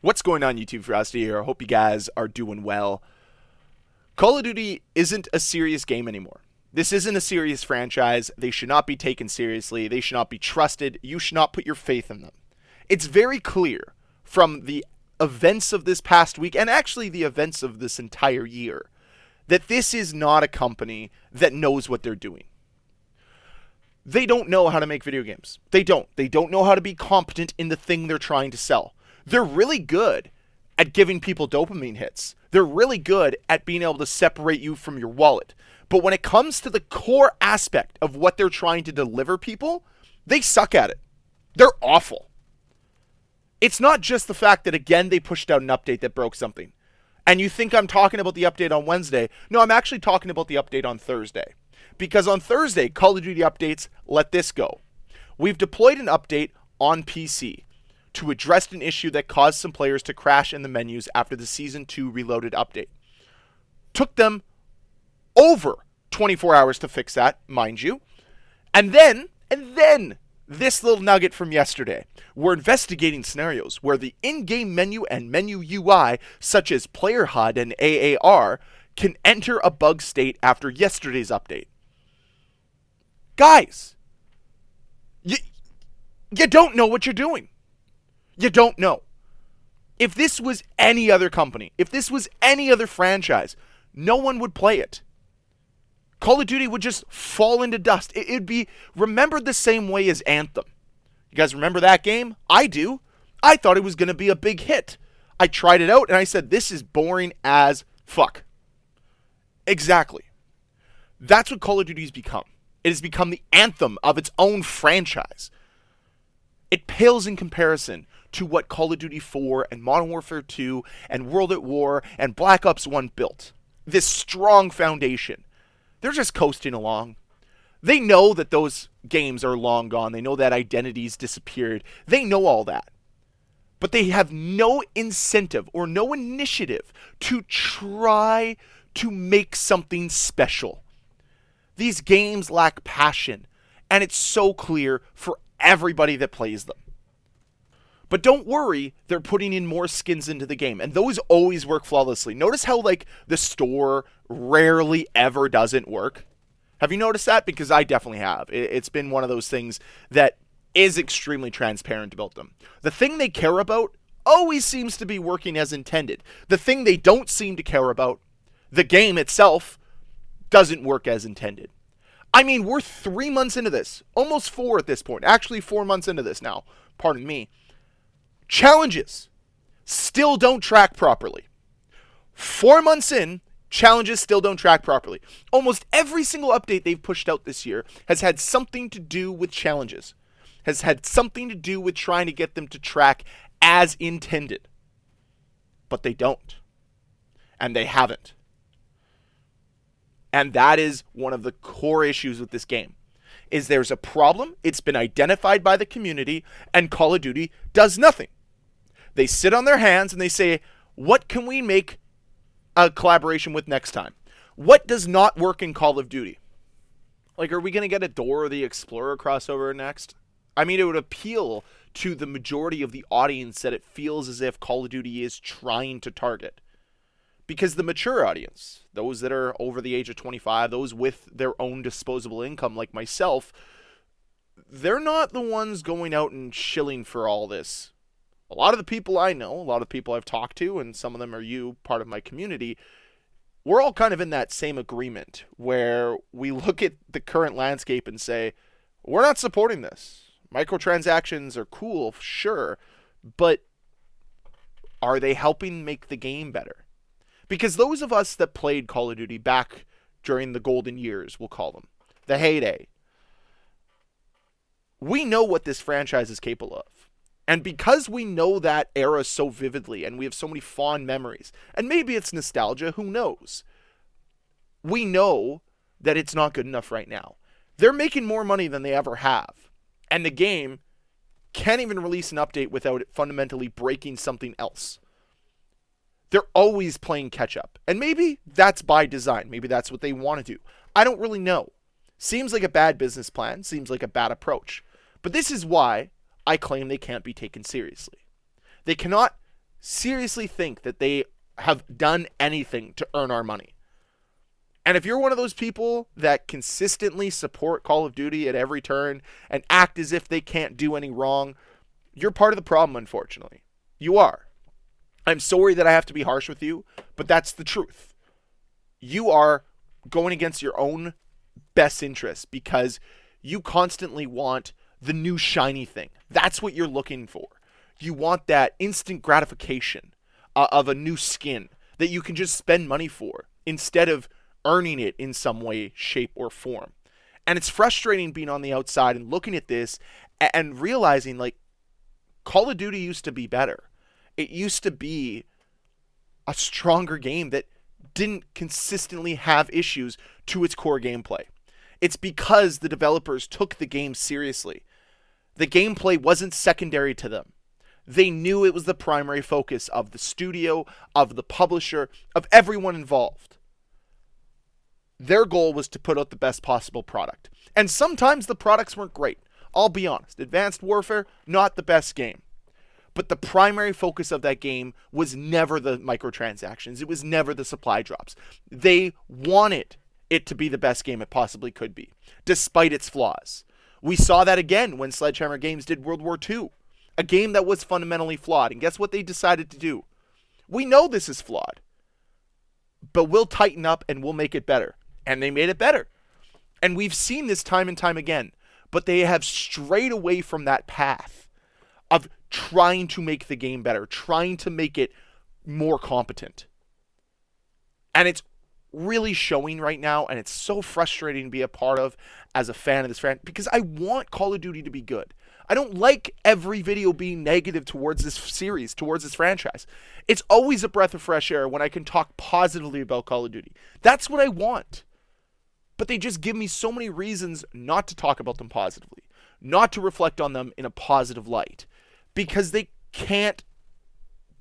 What's going on, YouTube? Ferocity here. I hope you guys are doing well. Call of Duty isn't a serious game anymore. This isn't a serious franchise. They should not be taken seriously. They should not be trusted. You should not put your faith in them. It's very clear from the events of this past week, and actually the events of this entire year, that this is not a company that knows what they're doing. They don't know how to make video games. They don't. They don't know how to be competent in the thing they're trying to sell. They're really good at giving people dopamine hits. They're really good at being able to separate you from your wallet. But when it comes to the core aspect of what they're trying to deliver people, they suck at it. They're awful. It's not just the fact that, again, they pushed out an update that broke something. And you think I'm talking about the update on Wednesday. No, I'm actually talking about the update on Thursday. Because on Thursday, Call of Duty updates let this go. We've deployed an update on PC to address an issue that caused some players to crash in the menus after the Season 2 Reloaded update. Took them over 24 hours to fix that, mind you. And then, this little nugget from yesterday. We're investigating scenarios where the in-game menu and menu UI, such as Player HUD and AAR, can enter a bug state after yesterday's update. Guys, you don't know what you're doing. You don't know. If this was any other company, if this was any other franchise, no one would play it. Call of Duty would just fall into dust. It'd be remembered the same way as Anthem. You guys remember that game? I do. I thought it was going to be a big hit. I tried it out and I said, this is boring as fuck. Exactly. That's what Call of Duty's become. It has become the Anthem of its own franchise. It pales in comparison to what Call of Duty 4 and Modern Warfare 2 and World at War and Black Ops 1 built. This strong foundation. They're just coasting along. They know that those games are long gone. They know that identity's disappeared. They know all that. But they have no incentive or no initiative to try to make something special. These games lack passion, and it's so clear for everybody that plays them. But don't worry, they're putting in more skins into the game, and those always work flawlessly. Notice how, the store rarely ever doesn't work? Have you noticed that? Because I definitely have. It's been one of those things that is extremely transparent about them. The thing they care about always seems to be working as intended. The thing they don't seem to care about, the game itself, doesn't work as intended. I mean, we're 3 months into this. Almost 4 at this point. Actually, 4 months into this now. Pardon me. Challenges still don't track properly. 4 months in, challenges still don't track properly. Almost every single update they've pushed out this year has had something to do with challenges. Has had something to do with trying to get them to track as intended. But they don't. And they haven't. And that is one of the core issues with this game. Is there's a problem, it's been identified by the community, and Call of Duty does nothing. They sit on their hands and they say, what can we make a collaboration with next time? What does not work in Call of Duty? Are we going to get a Dora the Explorer crossover next? I mean, it would appeal to the majority of the audience that it feels as if Call of Duty is trying to target. Because the mature audience, those that are over the age of 25, those with their own disposable income like myself, they're not the ones going out and shilling for all this. A lot of the people I know, a lot of people I've talked to, and some of them are you, part of my community, we're all kind of in that same agreement where we look at the current landscape and say, we're not supporting this. Microtransactions are cool, sure, but are they helping make the game better? Because those of us that played Call of Duty back during the golden years, we'll call them, the heyday, we know what this franchise is capable of. And because we know that era so vividly and we have so many fond memories, and maybe it's nostalgia, who knows? We know that it's not good enough right now. They're making more money than they ever have. And the game can't even release an update without it fundamentally breaking something else. They're always playing catch up. And maybe that's by design. Maybe that's what they want to do. I don't really know. Seems like a bad business plan. Seems like a bad approach. But this is why I claim they can't be taken seriously. They cannot seriously think that they have done anything to earn our money. And if you're one of those people that consistently support Call of Duty at every turn and act as if they can't do any wrong, you're part of the problem, unfortunately. You are. I'm sorry that I have to be harsh with you, but that's the truth. You are going against your own best interests because you constantly want the new shiny thing. That's what you're looking for. You want that instant gratification of a new skin that you can just spend money for instead of earning it in some way, shape, or form. And it's frustrating being on the outside and looking at this and realizing, like, Call of Duty used to be better. It used to be a stronger game that didn't consistently have issues to its core gameplay. It's because the developers took the game seriously. The gameplay wasn't secondary to them. They knew it was the primary focus of the studio, of the publisher, of everyone involved. Their goal was to put out the best possible product. And sometimes the products weren't great. I'll be honest. Advanced Warfare, not the best game. But the primary focus of that game was never the microtransactions. It was never the supply drops. They wanted it to be the best game it possibly could be, despite its flaws. We saw that again when Sledgehammer Games did World War II, a game that was fundamentally flawed. And guess what they decided to do? We know this is flawed, but we'll tighten up and we'll make it better. And they made it better. And we've seen this time and time again, but they have strayed away from that path of trying to make the game better, trying to make it more competent. And it's really showing right now, and it's so frustrating to be a part of as a fan of this franchise, because I want Call of Duty to be good. I don't like every video being negative towards this series, towards this franchise. It's always a breath of fresh air when I can talk positively about Call of Duty. That's what I want. But they just give me so many reasons not to talk about them positively, not to reflect on them in a positive light, because they can't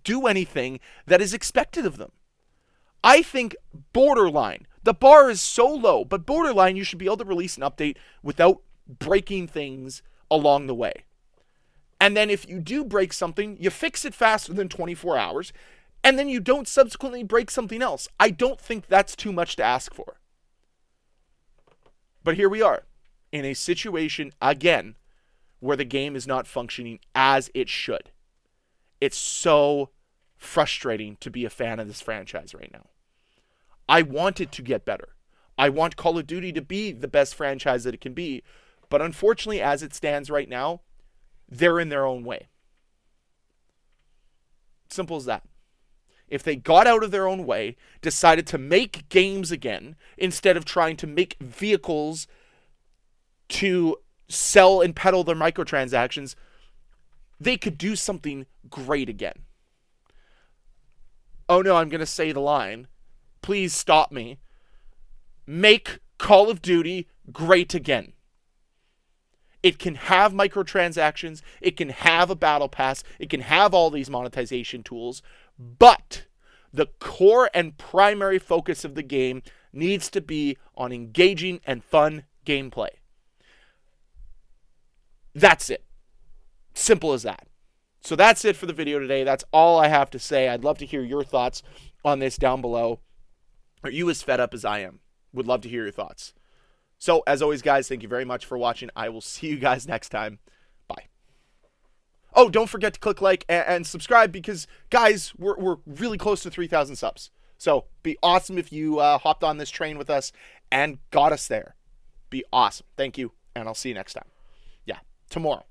do anything that is expected of them. I think borderline, the bar is so low, but borderline, you should be able to release an update without breaking things along the way. And then if you do break something, you fix it faster than 24 hours, and then you don't subsequently break something else. I don't think that's too much to ask for. But here we are, in a situation, again, where the game is not functioning as it should. It's so frustrating to be a fan of this franchise right now. I want it to get better. I want Call of Duty to be the best franchise that it can be. But unfortunately, as it stands right now, they're in their own way. Simple as that. If they got out of their own way, decided to make games again, instead of trying to make vehicles to sell and peddle their microtransactions, they could do something great again. Oh no, I'm going to say the line. Please stop me. Make Call of Duty great again. It can have microtransactions. It can have a battle pass. It can have all these monetization tools. But the core and primary focus of the game needs to be on engaging and fun gameplay. That's it. Simple as that. So that's it for the video today. That's all I have to say. I'd love to hear your thoughts on this down below. Are you as fed up as I am? Would love to hear your thoughts. So, as always, guys, thank you very much for watching. I will see you guys next time. Bye. Oh, don't forget to click like and subscribe because, guys, we're really close to 3,000 subs. So, be awesome if you hopped on this train with us and got us there. Be awesome. Thank you, and I'll see you next time. Yeah, tomorrow.